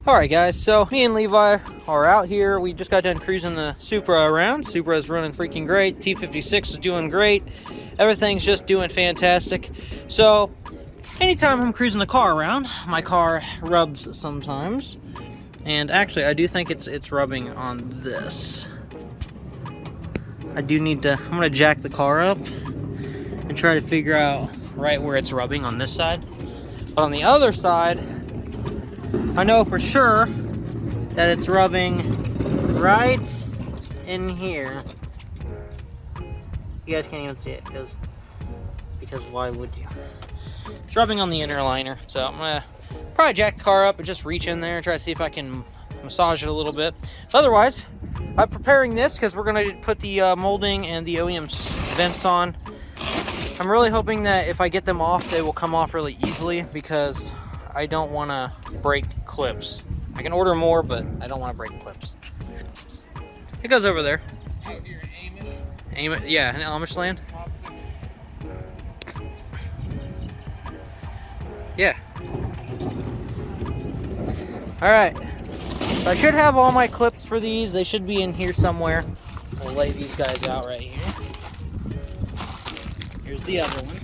Alright guys, so me and Levi are out here. We just got done cruising the Supra around. Supra is running freaking great. T56 is doing great. Everything's just doing fantastic. So, anytime I'm cruising the car around, my car rubs sometimes. And actually, I do think it's rubbing on this. I do need to, I'm gonna jack the car up and try to figure out right where it's rubbing on this side. But on the other side, I know for sure that it's rubbing right in here. You guys can't even see it because why would you? It's rubbing on the inner liner. So I'm gonna probably jack the car up and just reach in there and try to see if I can massage it a little bit. Otherwise, I'm preparing this because we're gonna put the molding and the OEM vents on. I'm really hoping that if I get them off, they will come off really easily because I don't want to break clips. I can order more, but I don't want to break clips. It goes over there. Out here in Amish? Amish, yeah, in Amish land. Yeah. All right. So I should have all my clips for these. They should be in here somewhere. We'll lay these guys out right here. Here's the other one.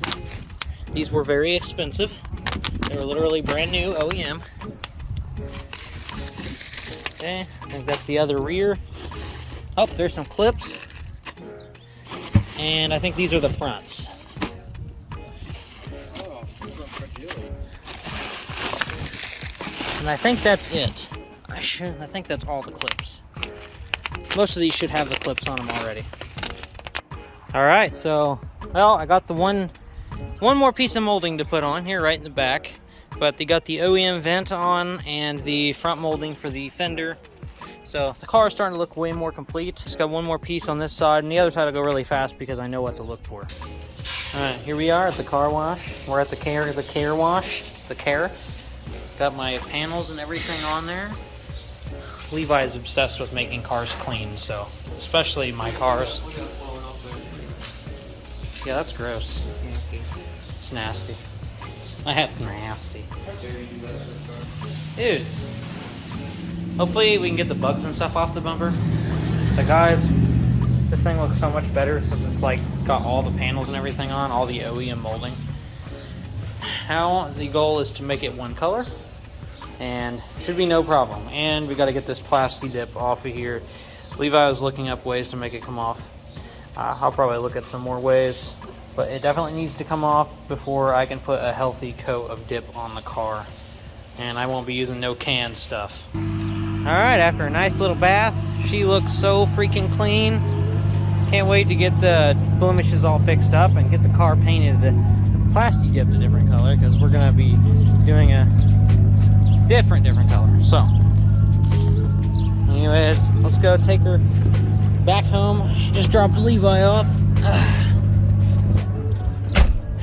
These were very expensive. They were literally brand new OEM. Okay, I think that's the other rear. Oh, there's some clips. And I think these are the fronts. And I think that's it. I think that's all the clips. Most of these should have the clips on them already. All right, so, well, I got the one more piece of molding to put on here right in the back. But they got the OEM vent on and the front molding for the fender. So the car is starting to look way more complete. Just got one more piece on this side, and the other side will go really fast because I know what to look for. All right, here we are at the car wash. We're at the care wash. It's the care. Got my panels and everything on there. Levi is obsessed with making cars clean, so especially my cars. Yeah, that's gross. It's nasty. That's nasty. Dude. Hopefully we can get the bugs and stuff off the bumper. But guys, this thing looks so much better since it's like got all the panels and everything on, all the OEM molding. Now the goal is to make it one color. And should be no problem. And we got to get this plastic dip off of here. Levi was looking up ways to make it come off. I'll probably look at some more ways. But it definitely needs to come off before I can put a healthy coat of dip on the car. And I won't be using no canned stuff. Alright, after a nice little bath, she looks so freaking clean. Can't wait to get the blemishes all fixed up and get the car painted plastic dipped a different color, because we're going to be doing a different color. So, anyways, let's go take her back home. Just dropped Levi off.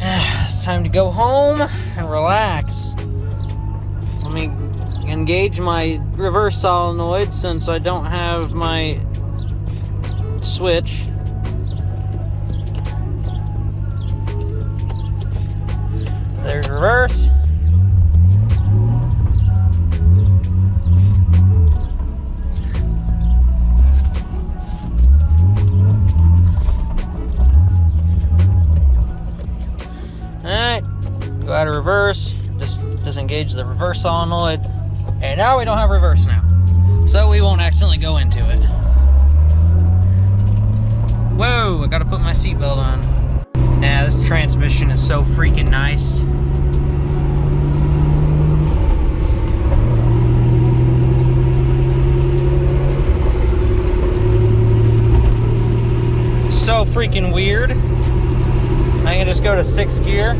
It's time to go home and relax. Let me engage my reverse solenoid since I don't have my switch. There's reverse. Alright, go out of reverse, just disengage the reverse solenoid, and now we don't have reverse now, so we won't accidentally go into it. Whoa, I gotta put my seatbelt on. Nah, this transmission is so freaking nice. So freaking weird. I can just go to 6th gear.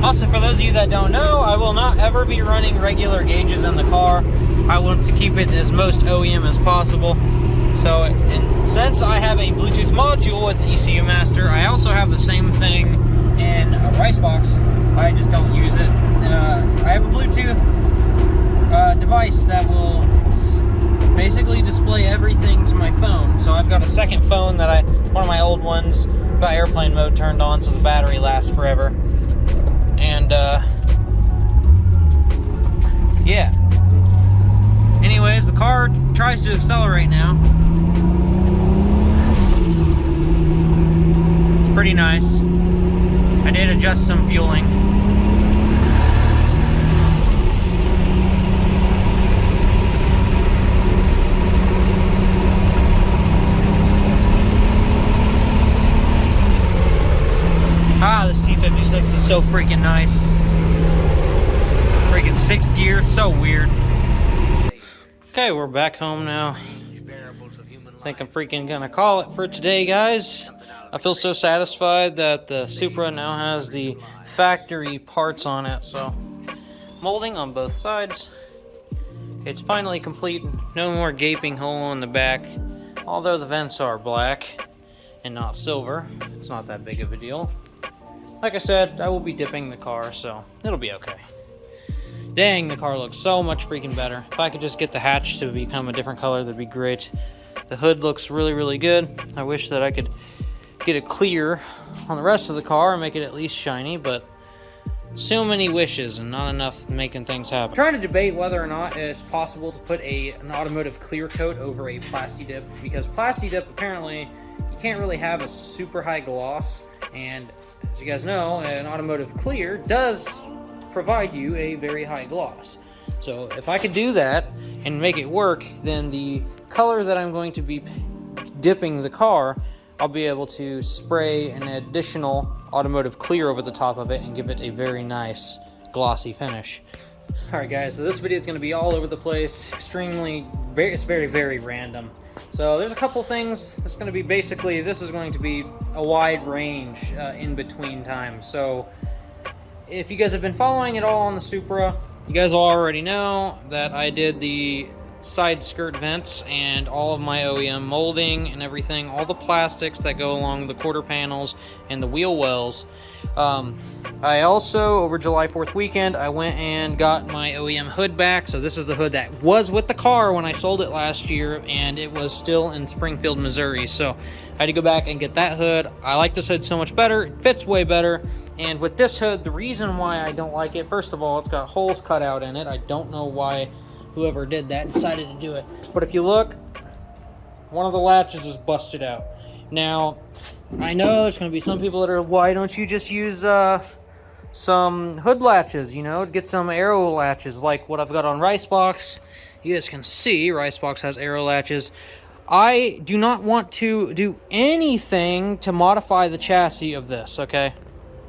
Also, for those of you that don't know, I will not ever be running regular gauges in the car. I want to keep it as most OEM as possible. So, and since I have a Bluetooth module with the ECU Master, I also have the same thing in a rice box. I just don't use it. I have a Bluetooth device that will basically display everything to my phone. So I've got a second phone that one of my old ones, got airplane mode turned on so the battery lasts forever. And yeah, guys, the car tries to accelerate now. It's pretty nice. I did adjust some fueling. Ah, this T56 is so freaking nice. Freaking 6th gear, so weird. Okay, we're back home now. I think I'm freaking gonna call it for today, guys. I feel so satisfied that the Supra now has the factory parts on it. So, molding on both sides. It's finally complete. No more gaping hole in the back. Although the vents are black and not silver, it's not that big of a deal. Like I said, I will be dipping the car, so it'll be okay. Dang, the car looks so much freaking better. If I could just get the hatch to become a different color, that'd be great. The hood looks really, really good. I wish that I could get it clear on the rest of the car and make it at least shiny, but so many wishes and not enough making things happen. I'm trying to debate whether or not it's possible to put an automotive clear coat over a plasti dip, because plasti dip, apparently, you can't really have a super high gloss, and as you guys know, an automotive clear does provide you a very high gloss. So if I could do that and make it work, then the color that I'm going to be dipping the car, I'll be able to spray an additional automotive clear over the top of it and give it a very nice glossy finish. Alright guys, so this video is going to be all over the place, it's very, very random. So there's a couple things. It's going to be basically, this is going to be a wide range in between times. So if you guys have been following it all on the Supra, you guys will already know that I did the side skirt vents and all of my OEM molding and everything, all the plastics that go along the quarter panels and the wheel wells. I also, over July 4th weekend, I went and got my OEM hood back. So this is the hood that was with the car when I sold it last year, and it was still in Springfield, Missouri. So I had to go back and get that hood. I like this hood so much better. It fits way better. And with this hood, the reason why I don't like it, first of all, it's got holes cut out in it. I don't know why whoever did that decided to do it. But if you look, one of the latches is busted out. Now, I know there's going to be some people that are, why don't you just use some hood latches, you know, get some aero latches like what I've got on Ricebox. You guys can see Ricebox has aero latches. I do not want to do anything to modify the chassis of this, okay?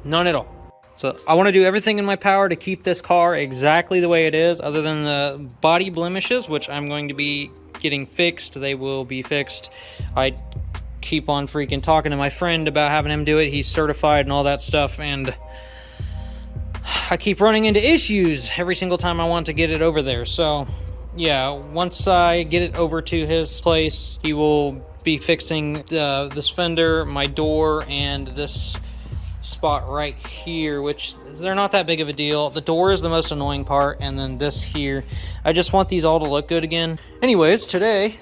None at all. So I want to do everything in my power to keep this car exactly the way it is, other than the body blemishes, which I'm going to be getting fixed. They will be fixed. I keep on freaking talking to my friend about having him do it. He's certified and all that stuff, and I keep running into issues every single time I want to get it over there. So yeah, once I get it over to his place, he will be fixing this fender, my door, and this spot right here, which they're not that big of a deal. The door is the most annoying part, and then this here. I just want these all to look good again. Anyways, today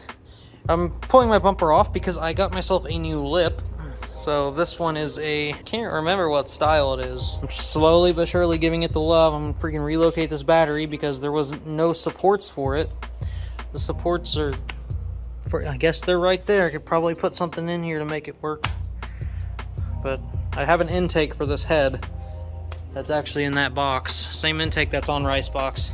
I'm pulling my bumper off because I got myself a new lip. So this one is can't remember what style it is. I'm slowly but surely giving it the love. I'm gonna freaking relocate this battery because there was no supports for it. The supports are, I guess they're right there. I could probably put something in here to make it work. But I have an intake for this head that's actually in that box. Same intake that's on Ricebox.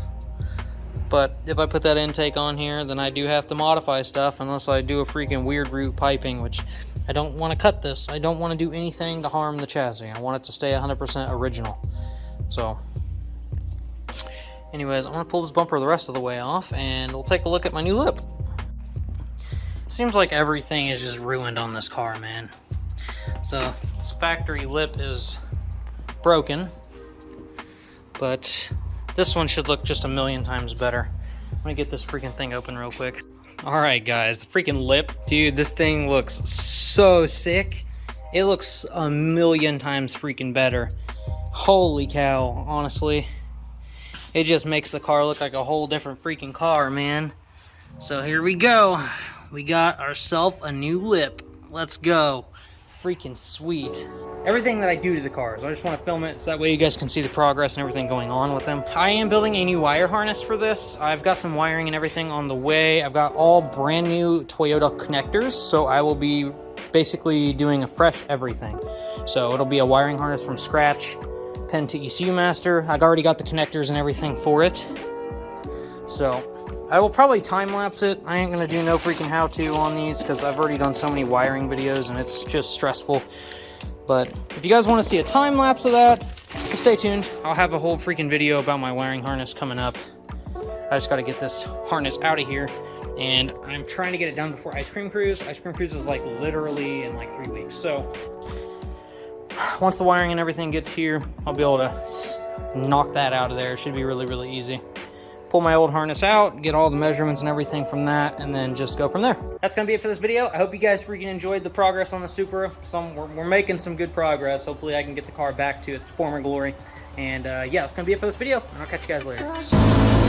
But if I put that intake on here, then I do have to modify stuff unless I do a freaking weird route piping, which I don't want to cut this. I don't want to do anything to harm the chassis. I want it to stay 100% original. So anyways, I'm going to pull this bumper the rest of the way off, and we'll take a look at my new lip. Seems like everything is just ruined on this car, man. So this factory lip is broken, but this one should look just a million times better. I'm gonna get this freaking thing open real quick. All right, guys, the freaking lip, dude, this thing looks so sick. It looks a million times freaking better. Holy cow, honestly. It just makes the car look like a whole different freaking car, man. So here we go. We got ourselves a new lip. Let's go. Freaking sweet. everything that I do to the cars. I just want to film it so that way you guys can see the progress and everything going on with them. I am building a new wire harness for this. I've got some wiring and everything on the way. I've got all brand new Toyota connectors, so I will be basically doing a fresh everything. So it'll be a wiring harness from scratch, pen to ECU master. I've already got the connectors and everything for it. So I will probably time-lapse it. I ain't gonna do no freaking how-to on these because I've already done so many wiring videos and it's just stressful. But if you guys want to see a time-lapse of that, stay tuned. I'll have a whole freaking video about my wiring harness coming up. I just got to get this harness out of here, and I'm trying to get it done before Ice Cream Cruise. Ice Cream Cruise is like literally in like 3 weeks. So once the wiring and everything gets here, I'll be able to knock that out of there. It should be really, really easy. Pull my old harness out, get all the measurements and everything from that, and then just go from there. That's gonna be it for this video. I hope you guys freaking enjoyed the progress on the Supra. We're making some good progress. Hopefully I can get the car back to its former glory. And yeah, that's gonna be it for this video, and I'll catch you guys later.